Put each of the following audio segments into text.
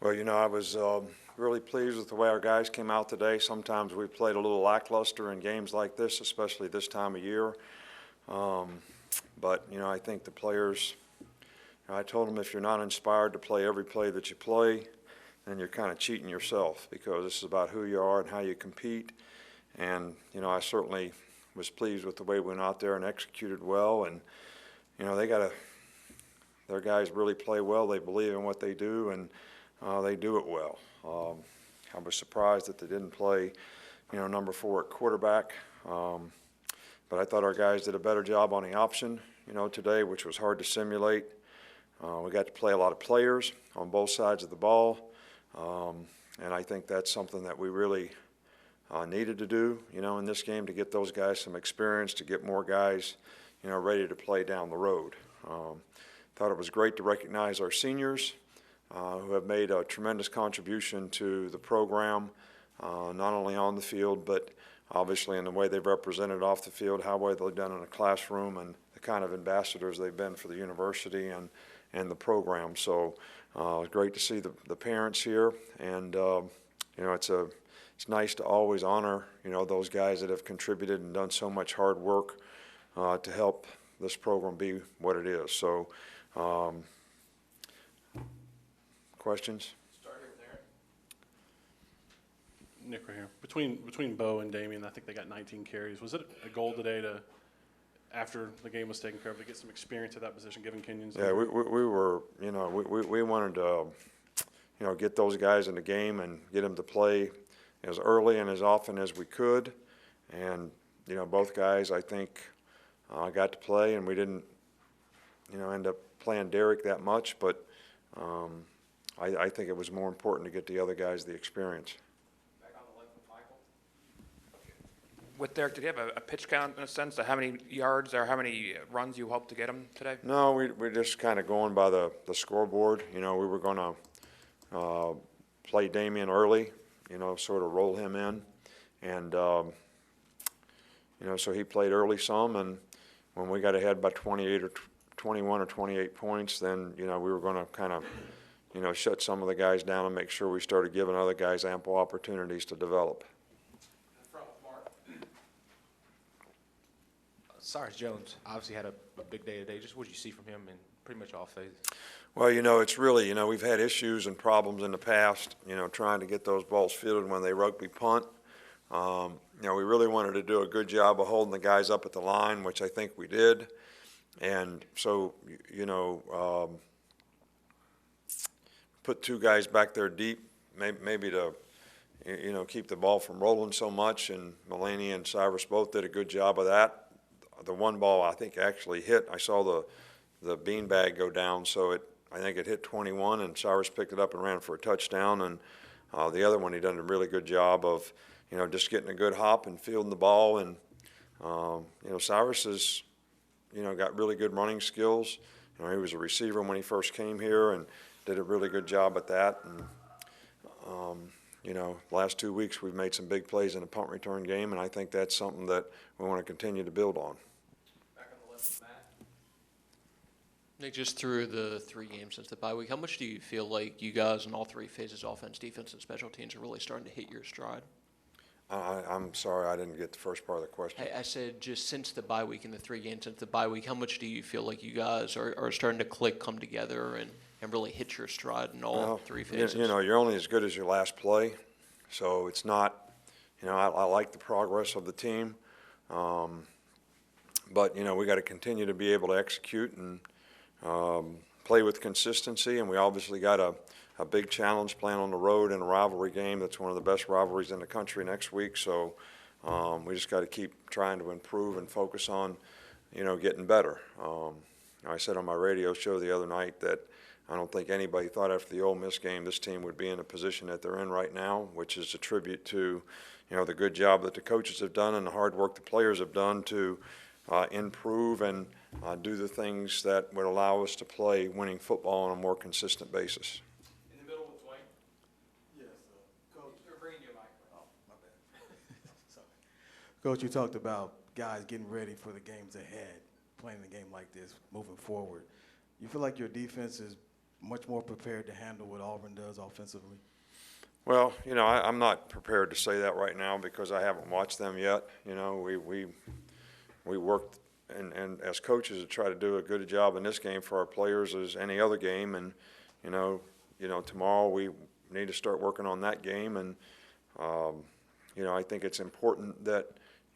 Well, I was really pleased with the way our guys came out today. Sometimes we played a little lackluster in games like this, especially this time of year. But I think the players, I told them if you're not inspired to play every play that you play, then you're kind of cheating yourself because this is about who you are and how you compete. And, I certainly was pleased with the way we went out there and executed well. And, their guys really play well. They believe in what they do, and they do it well. I was surprised that they didn't play, number 4 at quarterback. But I thought our guys did a better job on the option, today, which was hard to simulate. We got to play a lot of players on both sides of the ball. And I think that's something that we really needed to do, in this game to get those guys some experience, to get more guys, ready to play down the road. Thought it was great to recognize our seniors who have made a tremendous contribution to the program, not only on the field, but obviously in the way they've represented off the field, how well they've done in the classroom, and the kind of ambassadors they've been for the university and the program. So it's great to see the parents here, and it's nice to always honor those guys that have contributed and done so much hard work to help this program be what it is. So questions? Start here there. Nick, right here. Between Bo and Damien, I think they got 19 carries. Was it a goal today to, after the game was taken care of, to get some experience at that position, given Kenyon's? Yeah, we were, we wanted to, get those guys in the game and get them to play as early and as often as we could. And, both guys, I think, got to play, and we didn't, end up playing Derek that much, but I think it was more important to get the other guys the experience. Back on the left with Michael. With Derek, did you have a pitch count in a sense of how many yards or how many runs you hoped to get him today? No, we're just kind of going by the scoreboard. We were going to play Damien early, sort of roll him in. And, so he played early some, and when we got ahead by 28 or 21 or 28 points, then, we were going to kind of, shut some of the guys down and make sure we started giving other guys ample opportunities to develop. Cyrus Jones obviously had a big day today. Just what did you see from him in pretty much all phases? Well, it's really, we've had issues and problems in the past, trying to get those balls fielded when they rugby punt. We really wanted to do a good job of holding the guys up at the line, which I think we did. And so, put 2 guys back there deep, maybe to, keep the ball from rolling so much. And Mulaney and Cyrus both did a good job of that. The one ball I think actually hit. I saw the beanbag go down, so I think it hit 21, and Cyrus picked it up and ran for a touchdown. And the other one, he done a really good job of, just getting a good hop and fielding the ball. And Cyrus has, got really good running skills. He was a receiver when he first came here and did a really good job at that. And last 2 weeks we've made some big plays in the punt return game, and I think that's something that we want to continue to build on. Back on the left with Matt. Nick, just through the 3 games since the bye week, how much do you feel like you guys in all 3 phases, offense, defense, and special teams, are really starting to hit your stride? I'm sorry, I didn't get the first part of the question. I said just since the bye week, in the 3 games since the bye week, how much do you feel like you guys are starting to click, come together, and really hit your stride in all 3 phases? You're only as good as your last play, so it's not, I like the progress of the team, but, we got to continue to be able to execute and play with consistency, and we obviously got a big challenge playing on the road in a rivalry game that's one of the best rivalries in the country next week. So we just got to keep trying to improve and focus on, getting better. I said on my radio show the other night that I don't think anybody thought after the Ole Miss game this team would be in the position that they're in right now, which is a tribute to, the good job that the coaches have done and the hard work the players have done to improve and do the things that would allow us to play winning football on a more consistent basis. Coach, you talked about guys getting ready for the games ahead, playing a game like this, moving forward. You feel like your defense is much more prepared to handle what Auburn does offensively? Well, I'm not prepared to say that right now because I haven't watched them yet. We worked and as coaches to try to do a good job in this game for our players as any other game, and tomorrow we need to start working on that game, and I think it's important that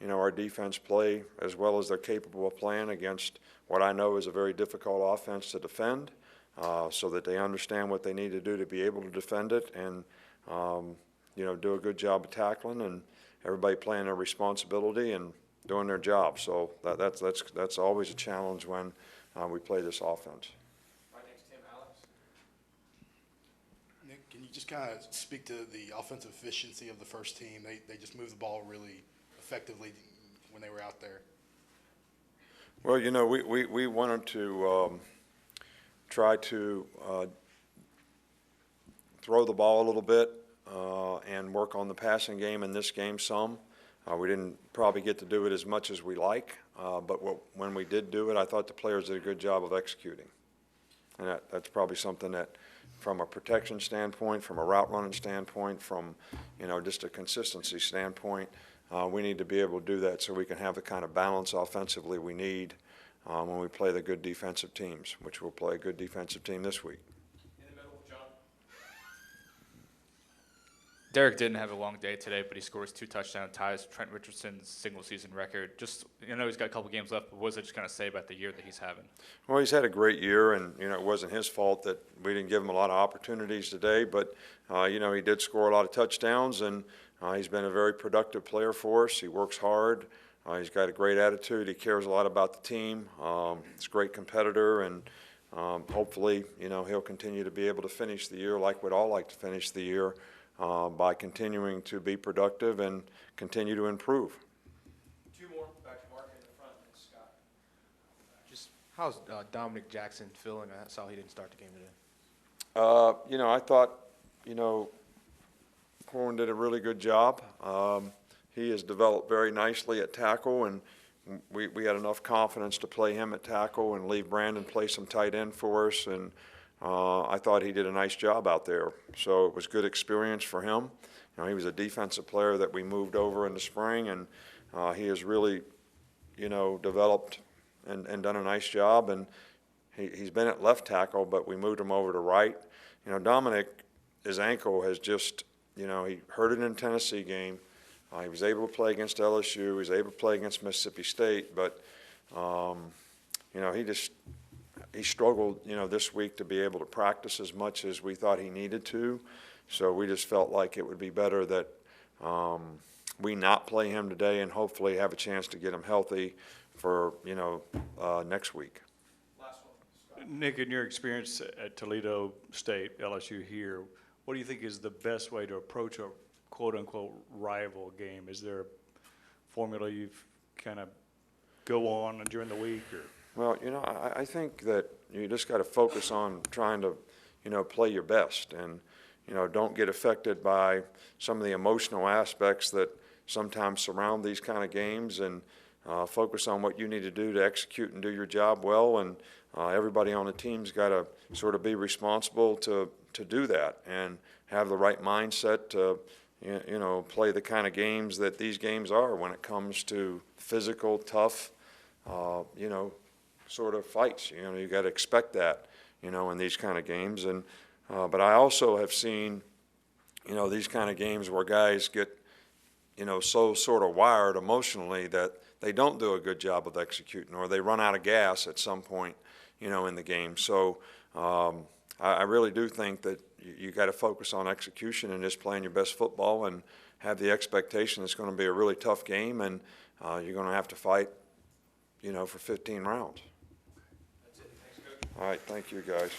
our defense play as well as they're capable of playing against what I know is a very difficult offense to defend, so that they understand what they need to do to be able to defend it, and do a good job of tackling, and everybody playing their responsibility and doing their job. So that's always a challenge when we play this offense. Right next to him, Alex. Nick, can you just kind of speak to the offensive efficiency of the first team? They just moved the ball really effectively when they were out there. Well, we wanted to try to throw the ball a little bit and work on the passing game in this game some. We didn't probably get to do it as much as we like, but when we did do it, I thought the players did a good job of executing. And that's probably something that, from a protection standpoint, from a route running standpoint, from just a consistency standpoint, we need to be able to do that so we can have the kind of balance offensively we need when we play the good defensive teams, which we'll play a good defensive team this week. In the middle, John. Derek didn't have a long day today, but he scores 2 touchdowns, ties Trent Richardson's single-season record. Just, he's got a couple games left, but what does it just kind of say about the year that he's having? Well, he's had a great year, and, it wasn't his fault that we didn't give him a lot of opportunities today, but, he did score a lot of touchdowns, and he's been a very productive player for us. He works hard. He's got a great attitude. He cares a lot about the team. He's a great competitor, and hopefully, he'll continue to be able to finish the year like we'd all like to finish the year, by continuing to be productive and continue to improve. 2 more, back to Mark in the front, and Scott. Just how's Dominic Jackson feeling? I saw he didn't start the game today. I thought, Corwin did a really good job. He has developed very nicely at tackle, and we had enough confidence to play him at tackle and leave Brandon play some tight end for us, and I thought he did a nice job out there. So it was good experience for him. He was a defensive player that we moved over in the spring, and he has really, developed and done a nice job. And he's been at left tackle, but we moved him over to right. Dominic, his ankle has just, he hurt it in the Tennessee game. He was able to play against LSU. He was able to play against Mississippi State, but, he struggled, this week to be able to practice as much as we thought he needed to. So we just felt like it would be better that we not play him today and hopefully have a chance to get him healthy for, next week. Last one, Scott. Nick, in your experience at Toledo State, LSU here, what do you think is the best way to approach a quote-unquote rival game? Is there a formula you've kind of go on during the week? Or? Well, I think that you just got to focus on trying to, play your best, and, don't get affected by some of the emotional aspects that sometimes surround these kind of games, and focus on what you need to do to execute and do your job well. And everybody on the team's got to sort of be responsible to do that and have the right mindset to, play the kind of games that these games are when it comes to physical, tough, sort of fights. You got to expect that, in these kind of games. And but I also have seen, these kind of games where guys get, so sort of wired emotionally that they don't do a good job of executing, or they run out of gas at some point, in the game. So I really do think that you got to focus on execution and just playing your best football, and have the expectation it's going to be a really tough game, and you're going to have to fight, for 15 rounds. That's it. Thanks, Coach. All right, thank you, guys.